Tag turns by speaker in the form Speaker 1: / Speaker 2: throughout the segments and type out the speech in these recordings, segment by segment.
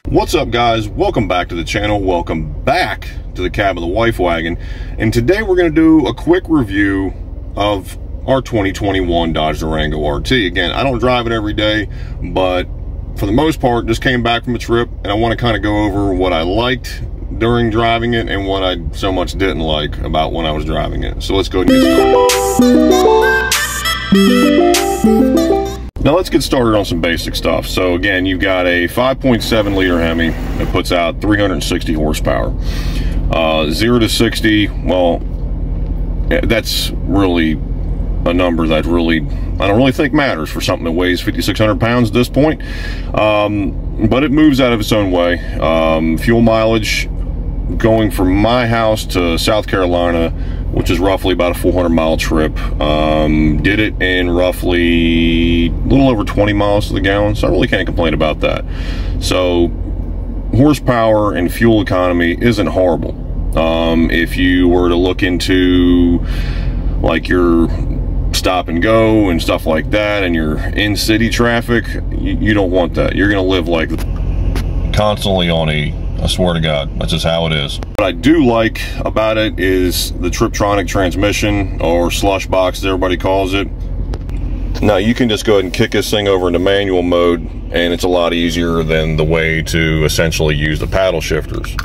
Speaker 1: What's up, guys? Welcome back to the channel. Welcome back to the cab of the wife wagon. And today we're going to do a quick review of our 2021 Dodge Durango RT. Again, I don't drive it every day, but for the most part, just came back from a trip, and I want to kind of go over what I liked during driving it and what I so much didn't like about when I was driving it. So let's go ahead and get started. Now let's get started on some basic stuff. So again, you've got a 5.7 liter Hemi that puts out 360 horsepower. 0 to 60, well, that's really a number that I don't really think matters for something that weighs 5,600 pounds at this point. But it moves out of its own way. Fuel mileage going from my house to South Carolina, which is roughly about a 400-mile trip, did it in roughly a little over 20 miles to the gallon, so I really can't complain about that. So horsepower and fuel economy isn't horrible. If you were to look into like your stop and go and stuff like that and your in-city traffic, you don't want that. You're gonna live like constantly on I swear to God, that's just how it is. What I do like about it is the Triptronic transmission, or slush box as everybody calls it. Now you can just go ahead and kick this thing over into manual mode, and it's a lot easier than the way to essentially use the paddle shifters.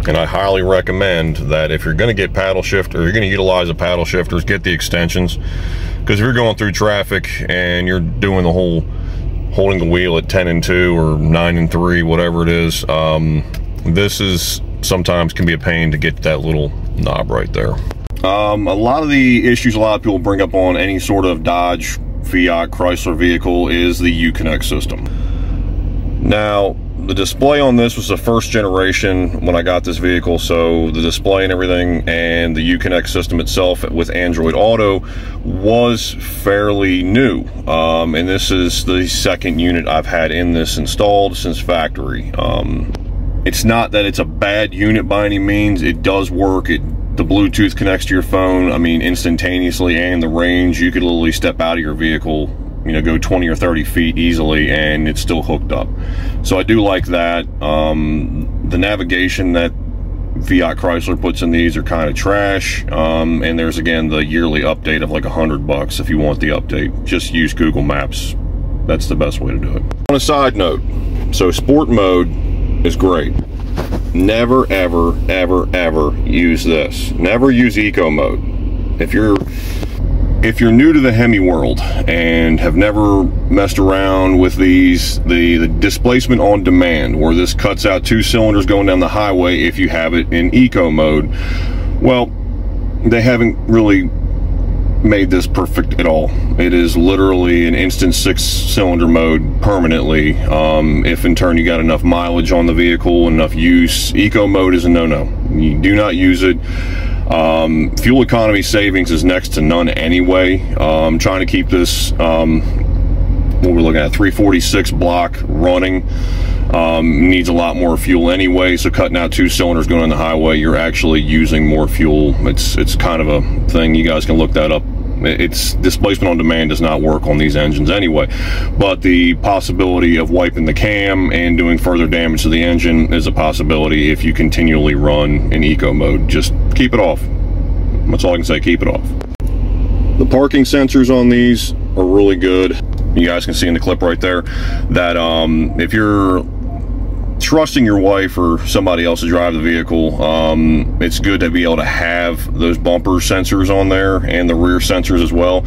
Speaker 1: And I highly recommend that if you're going to get paddle shifter, or you're going to utilize the paddle shifters, get the extensions. Because if you're going through traffic and you're doing the whole holding the wheel at 10 and 2 or 9 and 3, whatever it is, this is sometimes can be a pain to get that little knob right there. A lot of the issues a lot of people bring up on any sort of Dodge, Fiat, Chrysler vehicle is the Uconnect system. Now, the display on this was the first generation when I got this vehicle, so the display and everything and the Uconnect system itself with Android Auto was fairly new. And this is the second unit I've had in this installed since factory. It's not that it's a bad unit by any means. It does work. The Bluetooth connects to your phone, I mean, instantaneously, and the range, you could literally step out of your vehicle, you know, go 20 or 30 feet easily, and it's still hooked up. So I do like that. The navigation that Fiat Chrysler puts in these are kind of trash. And there's, again, the yearly update of like $100 if you want the update. Just use Google Maps. That's the best way to do it. On a side note, so sport mode is great. Never, ever, ever, ever use this. Never use eco mode. If you're new to the Hemi world and have never messed around with these, the displacement on demand, where this cuts out 2 cylinders going down the highway if you have it in eco mode, well, they haven't really made this perfect at all. It is literally an instant 6-cylinder mode permanently. If in turn you got enough mileage on the vehicle, enough use, eco mode is a no-no. You do not use it. Fuel economy savings is next to none anyway. I'm trying to keep this, what we're looking at, 346 block running. Needs a lot more fuel anyway, so cutting out 2 cylinders going on the highway, you're actually using more fuel. It's kind of a thing. You guys can look that up. It's displacement on demand does not work on these engines anyway, but the possibility of wiping the cam and doing further damage to the engine is a possibility if you continually run in eco mode. Just keep it off. That's all I can say, keep it off. The parking sensors on these are really good. You guys can see in the clip right there that if you're trusting your wife or somebody else to drive the vehicle, it's good to be able to have those bumper sensors on there and the rear sensors as well,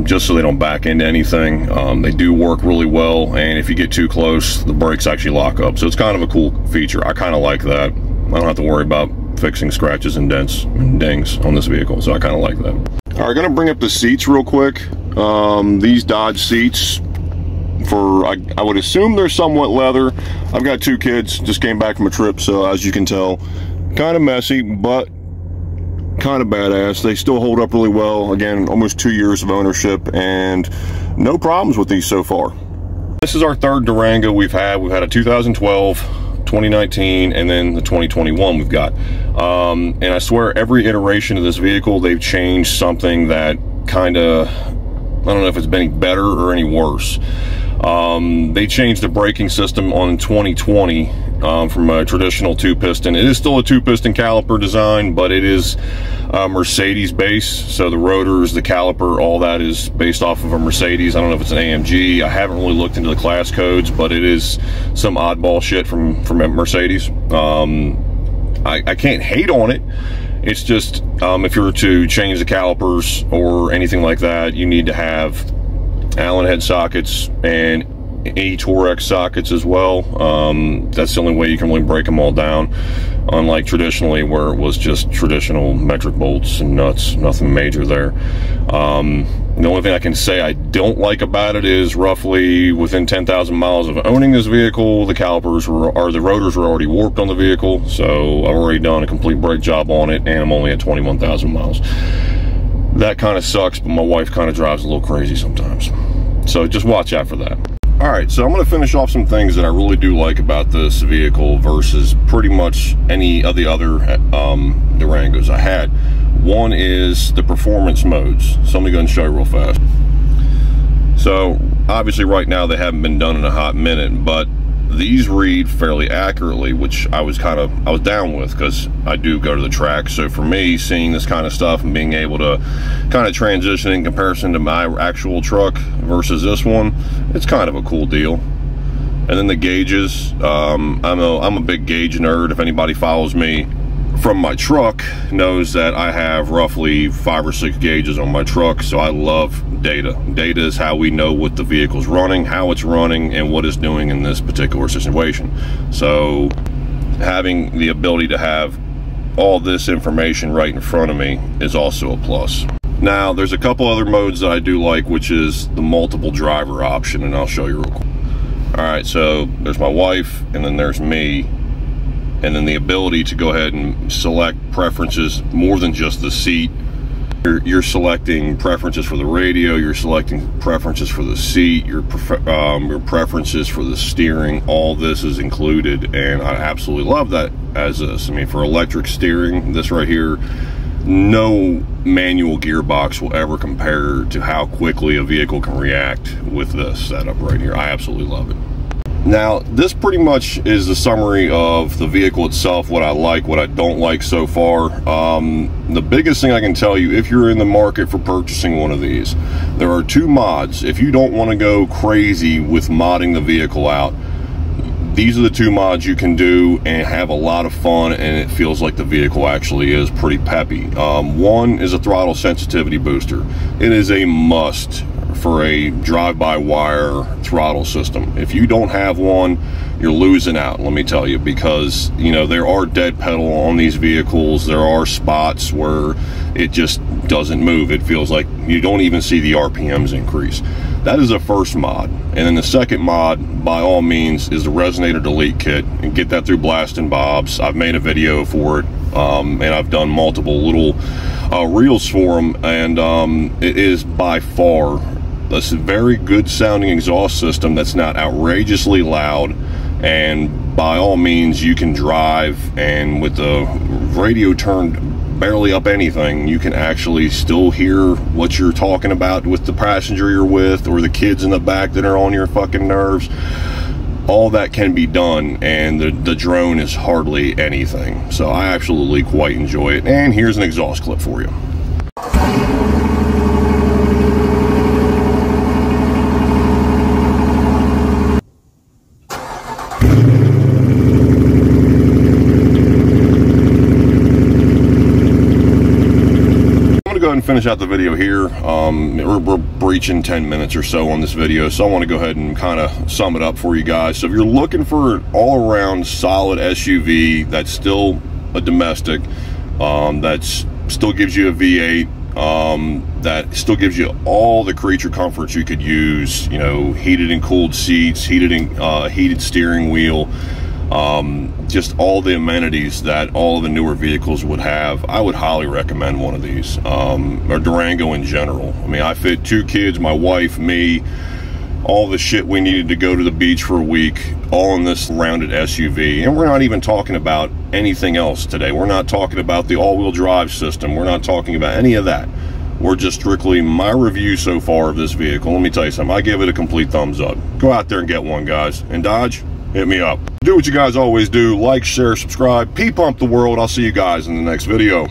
Speaker 1: just so they don't back into anything. They do work really well, and if you get too close, the brakes actually lock up. So it's kind of a cool feature. I kind of like that. I don't have to worry about fixing scratches and dents and dings on this vehicle, so I kind of like that. All right, gonna bring up the seats real quick. These Dodge seats, I would assume they're somewhat leather. I've got 2 kids, just came back from a trip, so as you can tell, kind of messy, but kind of badass. They still hold up really well. Again, almost 2 years of ownership and no problems with these so far. This is our 3rd Durango we've had. We've had a 2012, 2019, and then the 2021 we've got. And I swear every iteration of this vehicle, they've changed something that kind of, I don't know if it's been any better or any worse. They changed the braking system on 2020 from a traditional 2-piston. It is still a 2-piston caliper design, but it is Mercedes base. So the rotors, the caliper, all that is based off of a Mercedes. I don't know if it's an AMG. I haven't really looked into the class codes, but it is some oddball shit from Mercedes. I can't hate on it. It's just if you were to change the calipers or anything like that, you need to have Allen head sockets and E-Torex sockets as well. That's the only way you can really break them all down, unlike traditionally where it was just traditional metric bolts and nuts, nothing major there. The only thing I can say I don't like about it is roughly within 10,000 miles of owning this vehicle, the calipers the rotors were already warped on the vehicle, so I've already done a complete brake job on it, and I'm only at 21,000 miles. That kind of sucks, but my wife kind of drives a little crazy sometimes, so just watch out for that. All right, so I'm going to finish off some things that I really do like about this vehicle versus pretty much any of the other Durangos I had. One is the performance modes. So let me go and show you real fast. So obviously right now they haven't been done in a hot minute, but these read fairly accurately, which I was down with because I do go to the track. So for me, seeing this kind of stuff and being able to kind of transition in comparison to my actual truck versus this one, it's kind of a cool deal. And then the gauges, I'm a big gauge nerd. If anybody follows me from my truck knows that I have roughly 5 or 6 gauges on my truck, so I love data. Data is how we know what the vehicle's running, how it's running, and what it's doing in this particular situation. So having the ability to have all this information right in front of me is also a plus. Now there's a couple other modes that I do like, which is the multiple driver option, and I'll show you real quick. All right, so there's my wife, and then there's me. And then the ability to go ahead and select preferences more than just the seat. You're selecting preferences for the radio, you're selecting preferences for the seat, your preferences for the steering. All this is included, and I absolutely love that as this. I mean, for electric steering, this right here, no manual gearbox will ever compare to how quickly a vehicle can react with this setup right here. I absolutely love it. Now, this pretty much is the summary of the vehicle itself, what I like, what I don't like so far. The biggest thing I can tell you, if you're in the market for purchasing one of these, there are 2 mods. If you don't want to go crazy with modding the vehicle out, these are the 2 mods you can do and have a lot of fun, and it feels like the vehicle actually is pretty peppy. One is a throttle sensitivity booster. It is a must for a drive-by-wire throttle system. If you don't have one, you're losing out, let me tell you, because you know there are dead pedal on these vehicles. There are spots where it just doesn't move. It feels like you don't even see the RPMs increase. That is the first mod. And then the second mod, by all means, is the resonator delete kit, and get that through Blast and Bob's. I've made a video for it, and I've done multiple little reels for them, and it is by far a very good sounding exhaust system that's not outrageously loud, and by all means you can drive, and with the radio turned barely up anything, you can actually still hear what you're talking about with the passenger you're with, or the kids in the back that are on your fucking nerves. All that can be done, and the drone is hardly anything. So I absolutely quite enjoy it. And here's an exhaust clip for you. Go ahead and finish out the video here. We're breaching 10 minutes or so on this video, so I want to go ahead and kind of sum it up for you guys. So if you're looking for an all-around solid SUV that's still a domestic, that still gives you a V8, that still gives you all the creature comforts you could use, you know, heated and cooled seats, heated steering wheel, just all the amenities that all of the newer vehicles would have, I would highly recommend one of these, or Durango in general. I mean, I fit 2 kids, my wife, me, all the shit we needed to go to the beach for a week, all in this rounded SUV. And we're not even talking about anything else today. We're not talking about the all-wheel drive system. We're not talking about any of that. or just strictly my review so far of this vehicle, let me tell you something. I give it a complete thumbs up. Go out there and get one, guys. And Dodge, hit me up. Do what you guys always do. Like, share, subscribe. P-Pump the world. I'll see you guys in the next video.